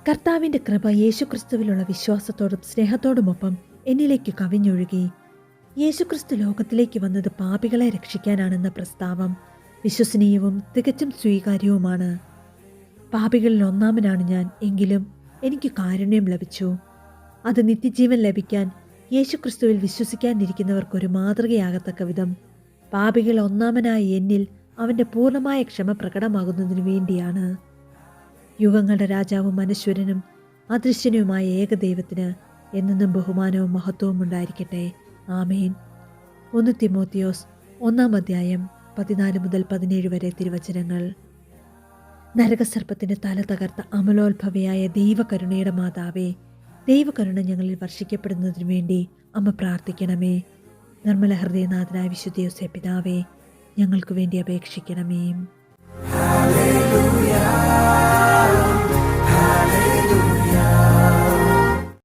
കർത്താവിൻ്റെ കൃപ യേശുക്രിസ്തുവിലുള്ള വിശ്വാസത്തോടും സ്നേഹത്തോടുമൊപ്പം എന്നിലേക്ക് കവിഞ്ഞൊഴുകി. യേശുക്രിസ്തു ലോകത്തിലേക്ക് വന്നത് പാപികളെ രക്ഷിക്കാനാണെന്ന പ്രസ്താവം വിശ്വസനീയവും തികച്ചും സ്വീകാര്യവുമാണ്. പാപികളിൽ ഒന്നാമനാണ് ഞാൻ, എങ്കിലും എനിക്ക് കാരുണ്യം ലഭിച്ചു. അത് നിത്യജീവൻ ലഭിക്കാൻ യേശുക്രിസ്തുവിൽ വിശ്വസിക്കാനിരിക്കുന്നവർക്കൊരു മാതൃകയാകത്തക്ക വിധം പാപികൾ ഒന്നാമനായ എന്നിൽ അവൻ്റെ പൂർണ്ണമായ ക്ഷമ പ്രകടമാകുന്നതിനു വേണ്ടിയാണ്. യുഗങ്ങളുടെ രാജാവും അനശ്വരനും അദൃശ്യനുമായ ഏകദൈവത്തിന് എന്നെന്നും ബഹുമാനവും മഹത്വവും ഉണ്ടായിരിക്കട്ടെ. ആമേൻ. 1 തിമോത്തിയോസ് 1 അധ്യായം 14 മുതൽ 17 വരെ തിരുവചനങ്ങൾ. നരകസർപ്പത്തിന് തല തകർത്ത അമലോത്ഭവയായ ദൈവകരുണയുടെ മാതാവേ, ദൈവകരുണ ഞങ്ങളിൽ വർഷിക്കപ്പെടുന്നതിനു വേണ്ടി അമ്മ പ്രാർത്ഥിക്കണമേ. നിർമ്മല ഹൃദയനാഥനായ വിശുദ്ധ യോസേപ്പ് പിതാവേ, ഞങ്ങൾക്ക് വേണ്ടി അപേക്ഷിക്കണമേ. Hallelujah.